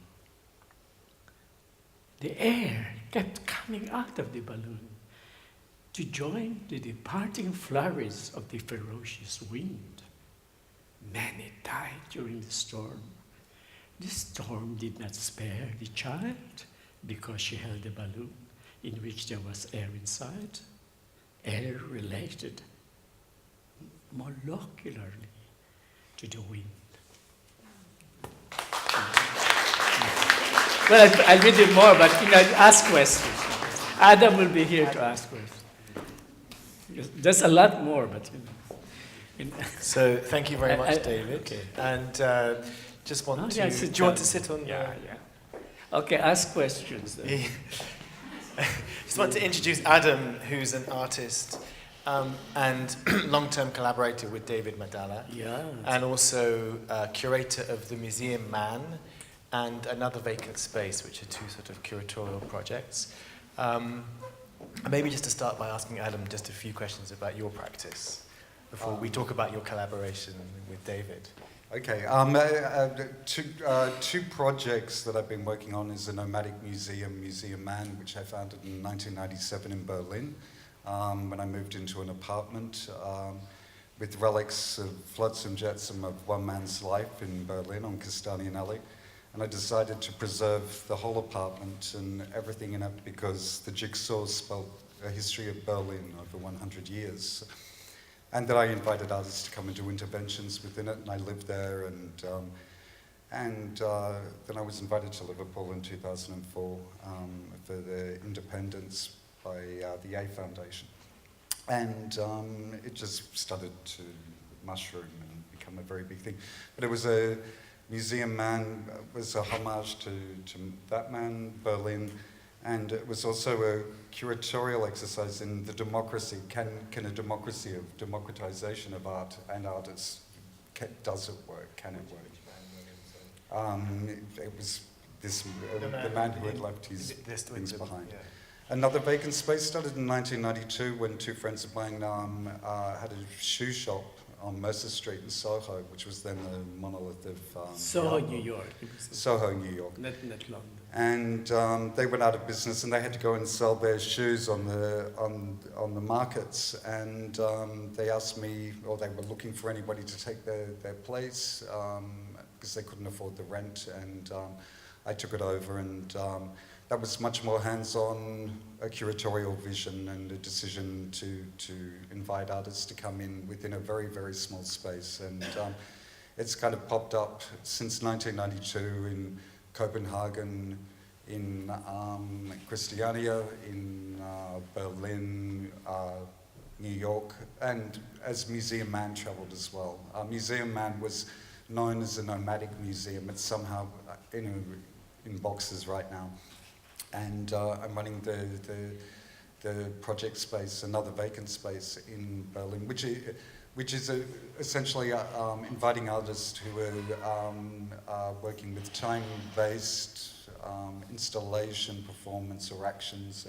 The air kept coming out of the balloon to join the departing flurries of the ferocious wind. Many died during the storm. The storm did not spare the child because she held a balloon in which there was air inside, air related molecularly to the wind. Well, I'll read it more, but ask questions. Adam will be here to ask questions. There's a lot more, but
So thank you very much, David.
Okay.
And just want to.
Yeah,
Do you want to sit on?
Yeah. Okay, ask questions then.
Just want to introduce Adam, who's an artist and long-term collaborator with David Medalla, and also curator of the Museum Man and Another Vacant Space, which are two sort of curatorial projects. Maybe just to start by asking Adam just a few questions about your practice before we talk about your collaboration with David.
Okay, two projects that I've been working on is a nomadic museum, Museum Man, which I founded in 1997 in Berlin, when I moved into an apartment with relics of flotsam jetsam of one man's life in Berlin on Castanian Alley. And I decided to preserve the whole apartment and everything in it because the jigsaw spelled a history of Berlin over 100 years. And then I invited artists to come and do interventions within it, and I lived there. And then I was invited to Liverpool in 2004 for the independence by the A Foundation. And it just started to mushroom and become a very big thing. But it was a Museum Man, was a homage to that man, Berlin. And it was also a curatorial exercise in the democracy. Can a democracy of democratization of art and artists, does it work? Can it work? It was the man who had left his things behind.
Yeah.
Another Vacant Space started in 1992 when two friends of mine had a shoe shop on Mercer Street in Soho, which was then the monolith of
Soho, New York.
Soho, New York.
Not London.
And they went out of business, and they had to go and sell their shoes on the markets. And they asked me, or they were looking for anybody to take their place because they couldn't afford the rent. And I took it over, and that was much more hands-on, a curatorial vision and a decision to invite artists to come in within a very, very small space. And it's kind of popped up since 1992 in Copenhagen, in Christiania, in Berlin, New York, and as Museum Man travelled as well. Museum Man was known as a nomadic museum. It's somehow in boxes right now. And I'm running the project space, Another Vacant Space in Berlin, which is essentially inviting artists who are working with time-based installation, performance, or actions,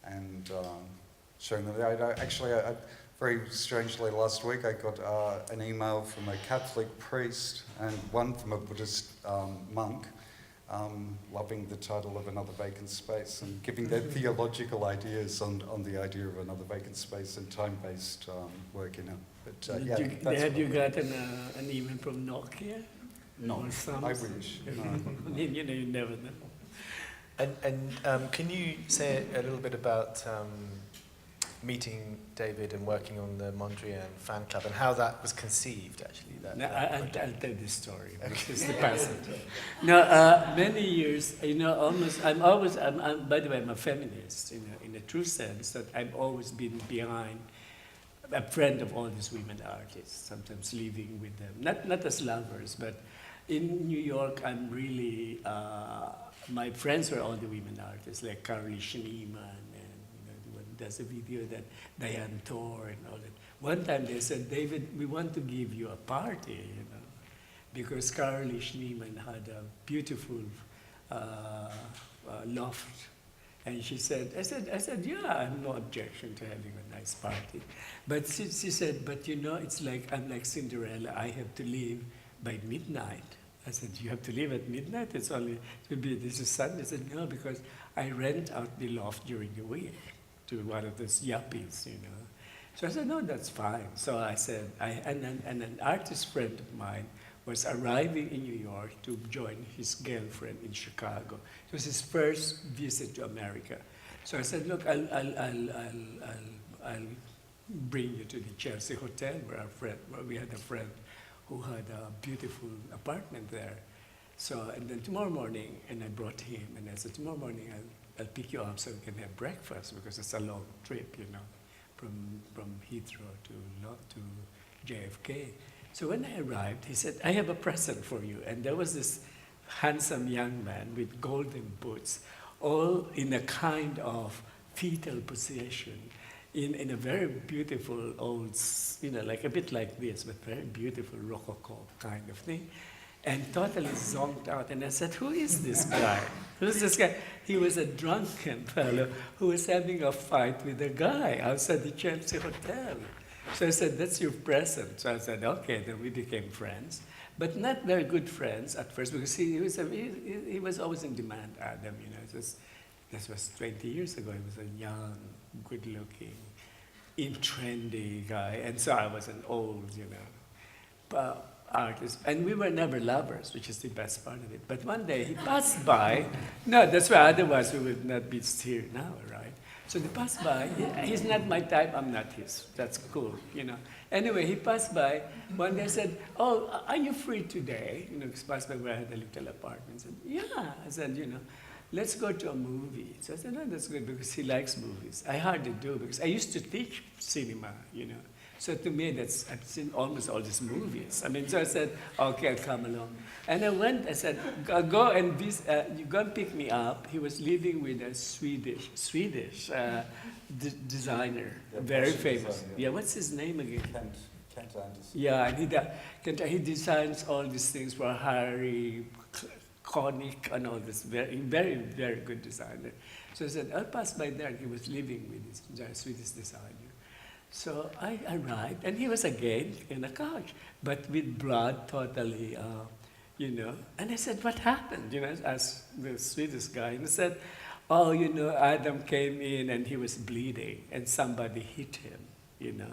and showing them. Actually, very strangely, last week I got an email from a Catholic priest and one from a Buddhist monk, loving the title of Another Vacant Space and giving their theological ideas on the idea of another vacant space and time-based work in it. But
Have you gotten an email from Nokia?
No, I wish. No.
You never know.
And can you say a little bit about meeting David and working on the Mondrian fan club and how that was conceived, actually?
I'll tell this story, which is the passage. Many years, I'm by the way, I'm a feminist in a true sense, that I've always been behind, a friend of all these women artists, sometimes living with them, not as lovers, but in New York, I'm really, my friends were all the women artists, like Carly Schneemann and does a video that Diane tore and all that. One time they said, David, we want to give you a party, you know, because Carolee Schneemann had a beautiful loft. And she said, I said, yeah, I have no objection to having a nice party. But she said, but you know, it's like, I'm like Cinderella, I have to leave by midnight. I said, you have to leave at midnight? It's only, this is Sunday. I said, no, because I rent out the loft during the week to one of those yuppies, you know. So I said, no, that's fine. So I said, and an artist friend of mine was arriving in New York to join his girlfriend in Chicago. It was his first visit to America. So I said, look, I'll bring you to the Chelsea Hotel where we had a friend who had a beautiful apartment there. So, and then tomorrow morning, and I brought him, and I said, tomorrow morning I'll pick you up so we can have breakfast, because it's a long trip, you know, from Heathrow to JFK. So when I arrived, he said, I have a present for you. And there was this handsome young man with golden boots, all in a kind of fetal position, in a very beautiful old, you know, like a bit like this, but very beautiful Rococo kind of thing, and totally zonked out. And I said, who is this guy? Who's this guy? He was a drunken fellow who was having a fight with a guy outside the Chelsea Hotel. So I said, that's your present. So I said, okay, then we became friends. But not very good friends at first, because he was always in demand, Adam, you know. This was 20 years ago. He was a young, good-looking, trendy guy. And so I was an old, you know, artist. And we were never lovers, which is the best part of it. But one day he passed by. No, that's why otherwise we would not be here now, right? So he passed by. He's not my type, I'm not his. That's cool, you know. Anyway, he passed by. One day I said, oh, are you free today? You know, he passed by where I had a little apartment. I said, yeah. I said, you know, let's go to a movie. So I said, no, that's good, because he likes movies. I hardly do, because I used to teach cinema, you know. So to me, I've seen almost all these movies. I mean, so I said, okay, I'll come along. And I went, I said, go and you go and pick me up. He was living with a Swedish designer, very famous.
Designer.
Yeah, what's his name again?
Kent Anderson.
Yeah, and he designs all these things for Harry Connick and all this. Very, very, very good designer. So I said, I'll pass by there. And he was living with this Swedish designer. So I arrived, and he was again in a couch, but with blood totally, you know. And I said, what happened? You know, as the Swedish guy. And he said, oh, you know, Adam came in and he was bleeding, and somebody hit him, you know.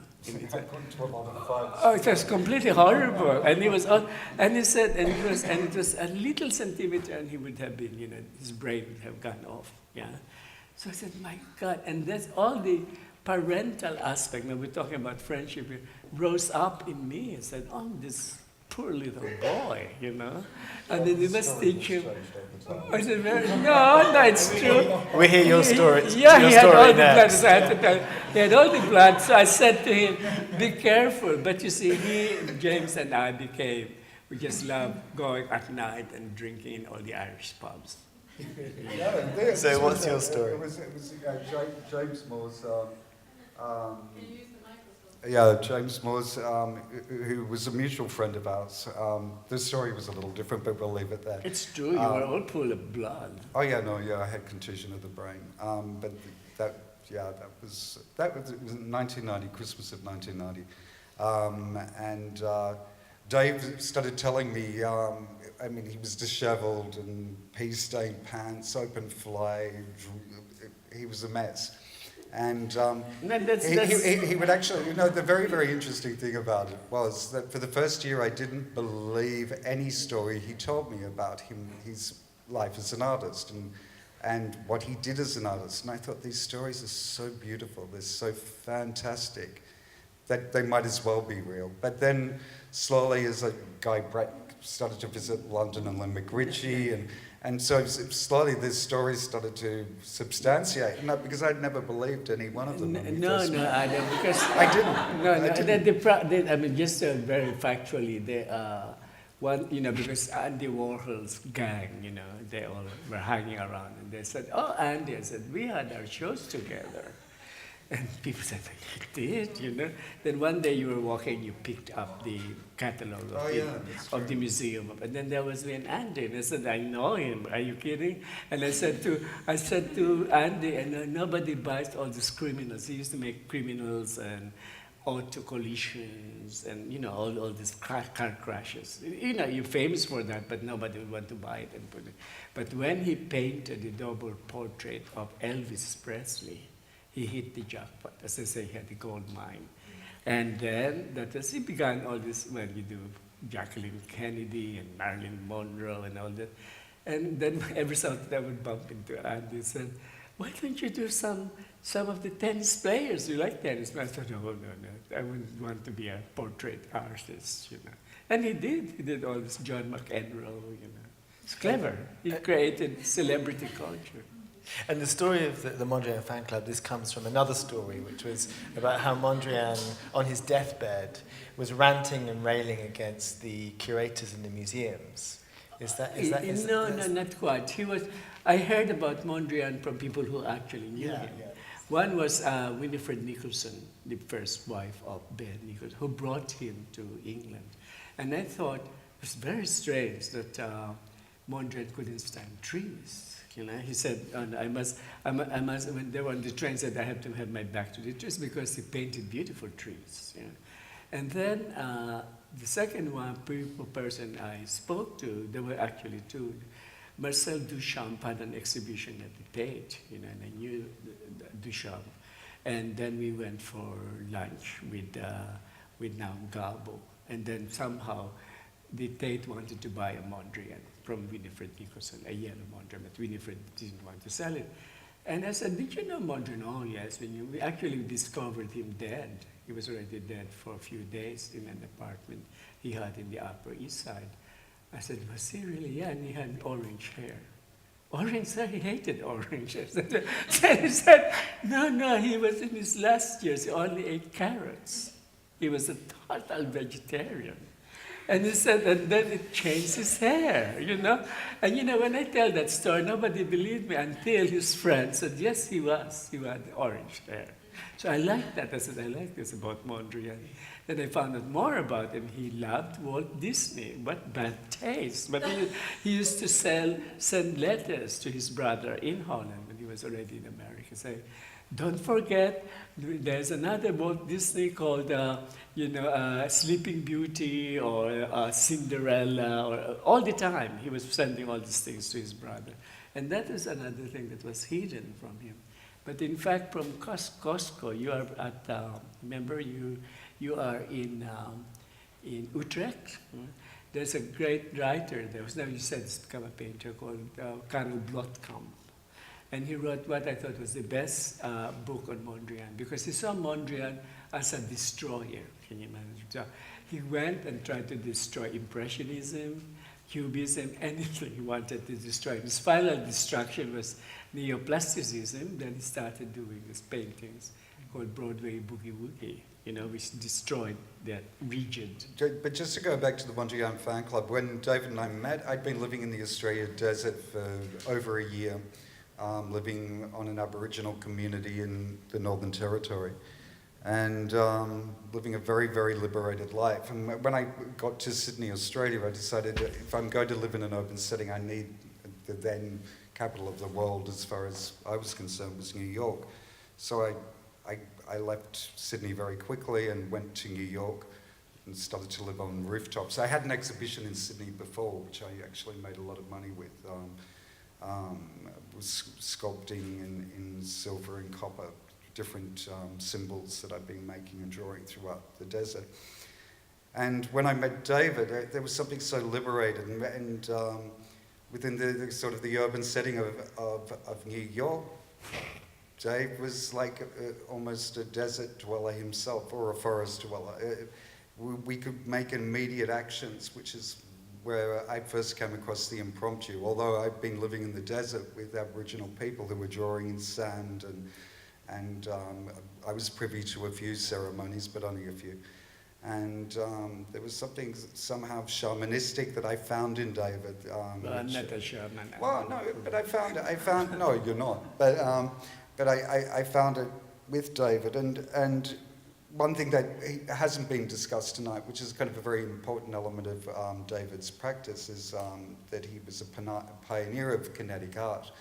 Oh, it was completely horrible. And he was on, and he said, and it was a little centimeter, and he would have been, you know, his brain would have gone off, yeah. So I said, my God, and that's all the parental aspect, when we're talking about friendship, rose up in me and said, oh, this poor little boy, you know. And then he must teach him. I said, no, it's true.
We hear your story.
Yeah,
your
he had all the
next.
blood. So I had to tell, he had all the blood. So I said to him, be careful. But you see, James and I we just loved going at night and drinking in all the Irish pubs.
So what's your story?
It was James Moore's. Yeah, James Moore's, who was a mutual friend of ours. The story was a little different, but we'll leave it there.
It's true, you were all full of blood.
Oh yeah, I had contusion of the brain. But it was 1990, Christmas of 1990. And Dave started telling me, I mean, he was disheveled and pea-stained pants, open flayed. He was a mess. And he would actually, you know, the very, very interesting thing about it was that for the first year I didn't believe any story he told me about his life as an artist and what he did as an artist. And I thought, these stories are so beautiful, they're so fantastic, that they might as well be real. But then slowly, as Guy Brett started to visit London and Lynn McRitchie, and so slowly these stories started to substantiate. No, because I'd never believed any one of them.
No, Adam, because
I didn't.
I mean, just very factually, they one, you know, because Andy Warhol's gang, you know, they all were hanging around, and they said, "Oh, Andy," I said, "we had our shows together." And people said, you did, you know? Then one day you were walking, you picked up the catalog of the museum. And then there was an Andy, and I said, I know him, are you kidding? And I said to Andy, and nobody buys all these criminals. He used to make criminals and auto collisions and, you know, all these car crashes. You know, you're famous for that, but nobody would want to buy it and put it. But when he painted the double portrait of Elvis Presley, he hit the jackpot. As I say, he had the gold mine. And then, he began all this, well, you do Jacqueline Kennedy and Marilyn Monroe and all that. And then every so often I would bump into Andy and said, why don't you do some of the tennis players? You like tennis? I thought, no, I wouldn't want to be a portrait artist, you know. And he did all this John McEnroe, you know. It's clever. He created celebrity culture.
And the story of the Mondrian fan club, this comes from another story, which was about how Mondrian, on his deathbed, was ranting and railing against the curators in the museums.
No, not quite. I heard about Mondrian from people who actually knew him. Yeah. One was Winifred Nicholson, the first wife of Ben Nicholson, who brought him to England. And I thought it was very strange that Mondrian couldn't stand trees. You know, he said, I must, when they were on the train, said, I have to have my back to the trees because he painted beautiful trees. You know? And then the second person I spoke to, there were actually two. Marcel Duchamp had an exhibition at the Tate, you know, and I knew Duchamp. And then we went for lunch with Naum Gabo. And then somehow the Tate wanted to buy a Mondrian from Winifred Nicholson, a yellow Mondrian, but Winifred didn't want to sell it. And I said, did you know Mondrian? Oh, yes. We actually discovered him dead. He was already dead for a few days in an apartment he had in the Upper East Side. I said, was he really? Yeah, and he had orange hair. Orange hair? He hated orange hair. So he said, no, he was in his last years. He only ate carrots. He was a total vegetarian. And he said, and then it changed his hair, you know? And you know, when I tell that story, nobody believed me until his friend said, yes, he was. He had orange hair. So I liked that. I said, I like this about Mondrian. Then I found out more about him. He loved Walt Disney. What bad taste. But he used to send letters to his brother in Holland when he was already in America, saying, don't forget, there's another Walt Disney called, Sleeping Beauty or Cinderella, or all the time he was sending all these things to his brother. And that is another thing that was hidden from him. But in fact, from Costco, you are at, remember, you are in Utrecht. There's a great writer there, whose name you said has become a painter, called Karel Blotkamp. And he wrote what I thought was the best book on Mondrian, because he saw Mondrian as a destroyer. Can you imagine? So he went and tried to destroy Impressionism, Cubism, anything he wanted to destroy. His final destruction was neoplasticism. Then he started doing these paintings called Broadway Boogie Woogie, you know, which destroyed that rigid.
But just to go back to the Mondrian fan club, when David and I met, I'd been living in the Australia desert for over a year. Living on an Aboriginal community in the Northern Territory, and living a very, very liberated life. And when I got to Sydney, Australia, I decided that if I'm going to live in an urban setting, I need the then capital of the world, as far as I was concerned, was New York. So I left Sydney very quickly and went to New York and started to live on rooftops. I had an exhibition in Sydney before, which I actually made a lot of money with. Was sculpting in silver and copper, different symbols that I've been making and drawing throughout the desert. And when I met David, there was something so liberated, and within the sort of the urban setting of New York, Dave was like almost a desert dweller himself, or a forest dweller. We could make immediate actions, which is where I first came across the impromptu. Although I've been living in the desert with Aboriginal people who were drawing in sand, and I was privy to a few ceremonies, but only a few. And there was something somehow shamanistic that I found in David.
Well, I'm not a shaman.
Well, no, but I found, no, you're not. But I found it with David, and one thing that hasn't been discussed tonight, which is kind of a very important element of David's practice, is that he was a pioneer of kinetic art,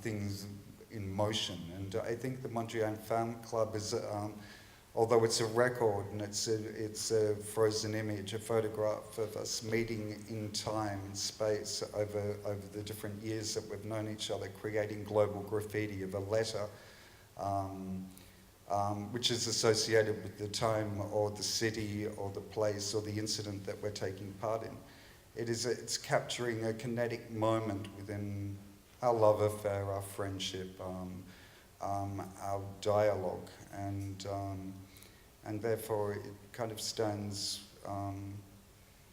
things in motion. And I think the Mondrian Fan Club is, although it's a record and it's a frozen image, a photograph of us meeting in time and space over the different years that we've known each other, creating global graffiti of a letter, which is associated with the time or the city or the place or the incident that we're taking part in. It's capturing a kinetic moment within our love affair, our friendship, our dialogue, and therefore it kind of stands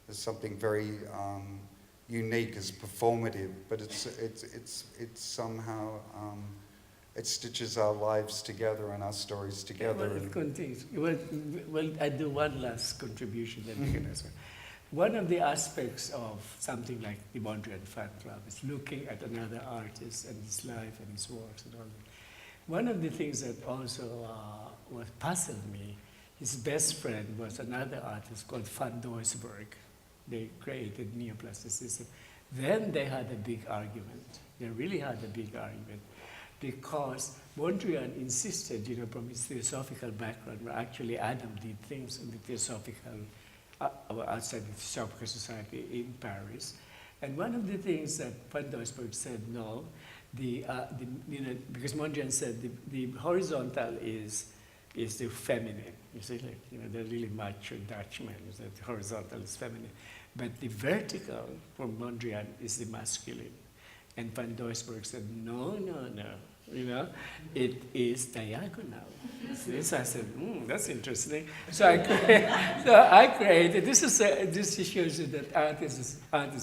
as something very unique, as performative, but it's somehow it stitches our lives together and our stories together.
Well, it continues. Well, I do one last contribution that we can answer. One of the aspects of something like the Mondrian Fan Club is looking at another artist and his life and his works and all that. One of the things that also puzzled me, his best friend was another artist called Van Doesburg. They created neoplasticism. Then they had a big argument. They really had a big argument, because Mondrian insisted, from his theosophical background, where actually Adam did things in the theosophical, outside the Theosophical Society in Paris. And one of the things that Van Doesburg said, no, because Mondrian said the horizontal is the feminine. You see, they're really macho Dutchmen, that the horizontal is feminine. But the vertical for Mondrian is the masculine. And Van Doesburg said, no, it is diagonal. So I said, that's interesting. So I created, this shows you that art is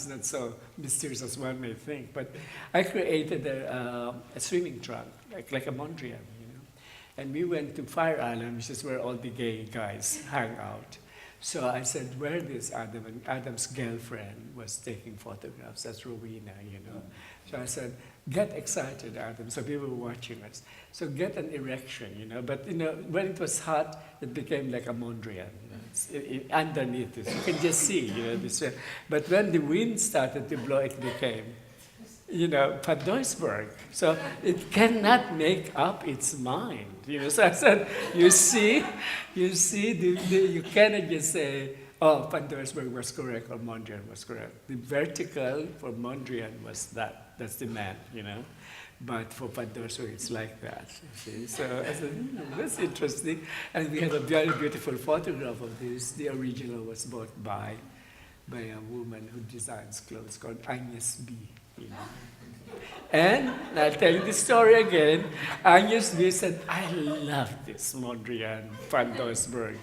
not so mysterious as one may think, but I created a swimming trunk, like a Mondrian, And we went to Fire Island, which is where all the gay guys hang out. So I said, where is Adam? And Adam's girlfriend was taking photographs. That's Rowena, So I said, get excited, Adam. So people were watching us. So get an erection, But, when it was hot, it became like a Mondrian. Underneath it, you can just see, this. But when the wind started to blow, it became, Van Doesburg. So it cannot make up its mind. So I said, you see, you cannot just say, oh, Van Doesburg was correct or Mondrian was correct. The vertical for Mondrian was that. That's the man, But for Van Doesburg, it's like that. You see? So I said, that's interesting. And we have a very beautiful photograph of this. The original was bought by a woman who designs clothes called Agnes B. And I'll tell you the story again. Agnes B said, I love this Mondrian, Van Doesburg.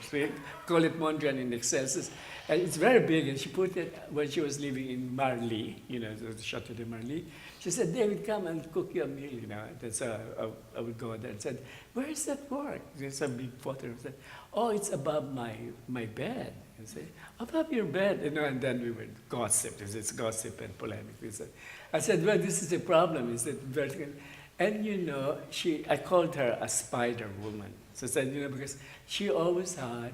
Call it Mondrian in excelsis. And it's very big, and she put it when she was living in Marly, the Chateau de Marly. She said, David, come and cook you a meal, And so I would go there and said, where is that work? There's a big photo. I said, oh, it's above my bed. And say, above your bed, and then we would gossip. It's gossip and polemic. I said, well, this is the problem, is that vertical. And I called her a spider woman. So I said, because she always had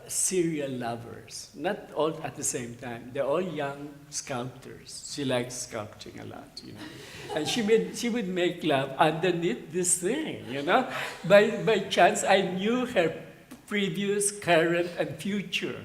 serial lovers, not all at the same time. They're all young sculptors. She likes sculpting a lot, And she would make love underneath this thing, By chance, I knew her previous, current, and future,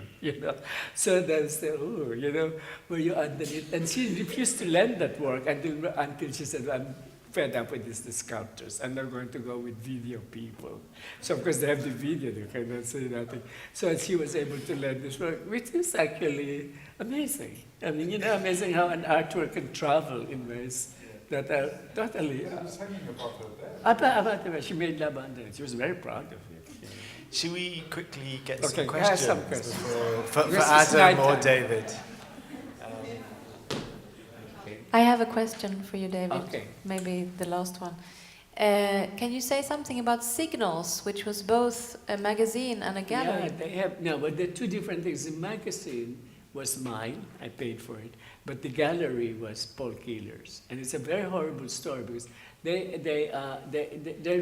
So that's were you underneath? And she refused to lend that work until she said, I'm fed up with the sculptors. I'm not going to go with video people. So of course they have the video, they cannot say nothing. So she was able to lend this work, which is actually amazing. I mean, amazing how an artwork can travel in ways that are totally...
It was hanging above her bed.
She made love under it. She was very proud of it.
Should we quickly get
some
questions,
some questions.
For Adam or David?
I have a question for you, David.
Okay.
Maybe the last one. Can you say something about Signals, which was both a magazine and a gallery?
Yeah, they have, but they're two different things. The magazine was mine. I paid for it. But the gallery was Paul Keeler's. And it's a very horrible story because they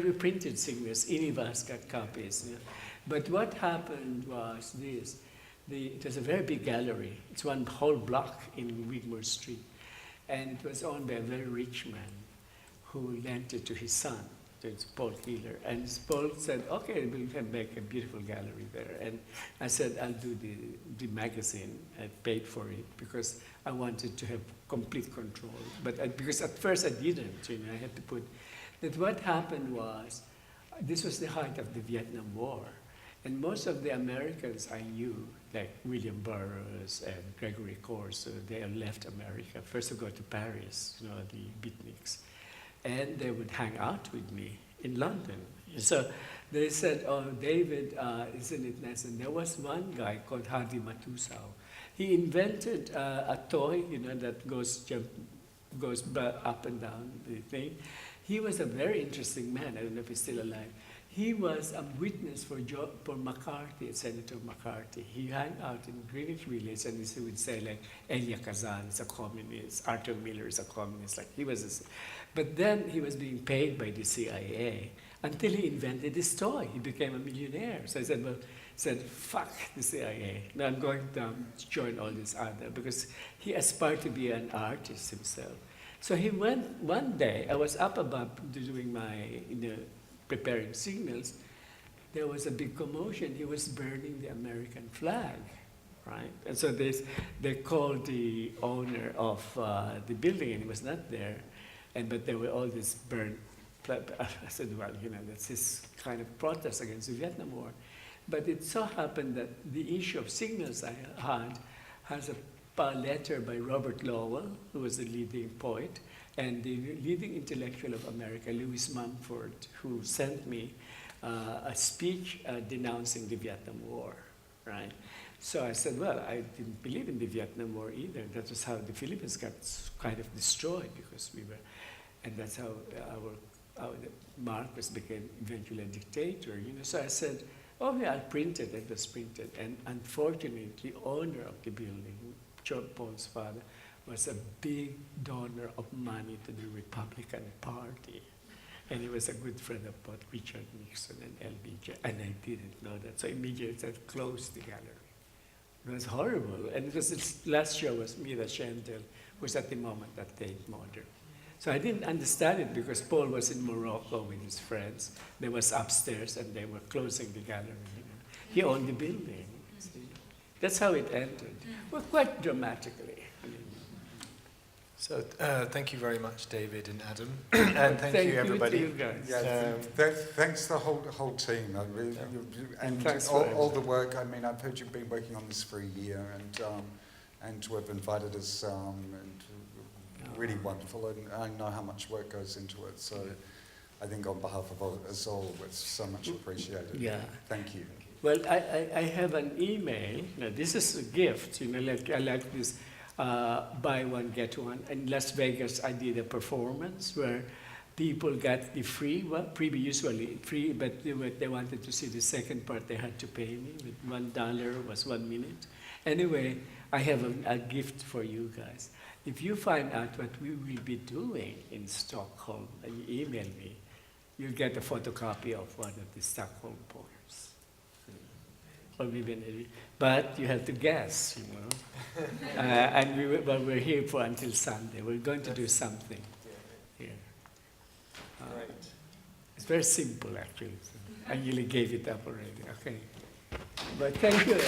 reprinted Signer's Inivasca copies. You know. But what happened was this. It was a very big gallery. It's one whole block in Wigmore Street. And it was owned by a very rich man who lent it to his son. It's Paul Keeler. And Paul said, okay, we can make a beautiful gallery there. And I said, I'll do the magazine. I paid for it because I wanted to have complete control. But because at first I didn't, you know, I had to put, that what happened was, this was the height of the Vietnam War. And most of the Americans I knew, like William Burroughs and Gregory Corso, they had left America. First to go to Paris, you know, the beatniks. And they would hang out with me in London. So they said, oh, David, isn't it nice? And there was one guy called Hardy Matusao. He invented a toy, you know, that goes up and down the thing. He was a very interesting man. I don't know if he's still alive. He was a witness for McCarthy, Senator McCarthy. He hung out in Greenwich Village and he would say like, Elia Kazan is a communist, Arthur Miller is a communist, like he was but then he was being paid by the CIA until he invented this toy. He became a millionaire. So I said, fuck the CIA. Now I'm going to join all this other because he aspired to be an artist himself. So he went, one day, I was up above doing my, preparing signals. There was a big commotion. He was burning the American flag, right? And so they called the owner of the building and he was not there. But there were all these burned. I said, well, you know, that's this kind of protest against the Vietnam War. But it so happened that the issue of signals I had has a letter by Robert Lowell, who was the leading poet, and the leading intellectual of America, Louis Mumford, who sent me a speech denouncing the Vietnam War, right? So I said, well, I didn't believe in the Vietnam War either. That was how the Philippines got kind of destroyed because we were, and that's how Marcos became eventually a dictator, you know. So I said, oh yeah, I'll print it. It was printed. And unfortunately, the owner of the building, John Paul's father, was a big donor of money to the Republican Party. And he was a good friend of both Richard Nixon and LBJ. And I didn't know that. So immediately I closed the gallery. It was horrible. And because its last show was Mira Schendel, who was at the moment at Tate Modern. So I didn't understand it because Paul was in Morocco with his friends. They was upstairs and they were closing the gallery. You know. He owned the building. See? That's how it ended. Well, quite dramatically. I mean.
So thank you very much, David and Adam. And thank you, everybody.
You guys.
Yeah, thanks the whole team. I really, and all the work. I mean, I've heard you've been working on this for a year, and to have invited us, and really wonderful. And I know how much work goes into it. So I think on behalf of us all, it's so much appreciated.
Yeah.
Thank you.
Well, I have an email. Now, this is a gift. You know, like I like this. Buy one, get one. In Las Vegas, I did a performance where people got the free, well, preview usually free, but they wanted to see the second part, they had to pay me with $1 was 1 minute. Anyway, I have a gift for you guys. If you find out what we will be doing in Stockholm and you email me, you'll get a photocopy of one of the Stockholm poems. Or maybe, but you have to guess, you know. And we're here for until Sunday. We're going to do something here. It's very simple, actually. I nearly gave it up already. Okay. But thank you.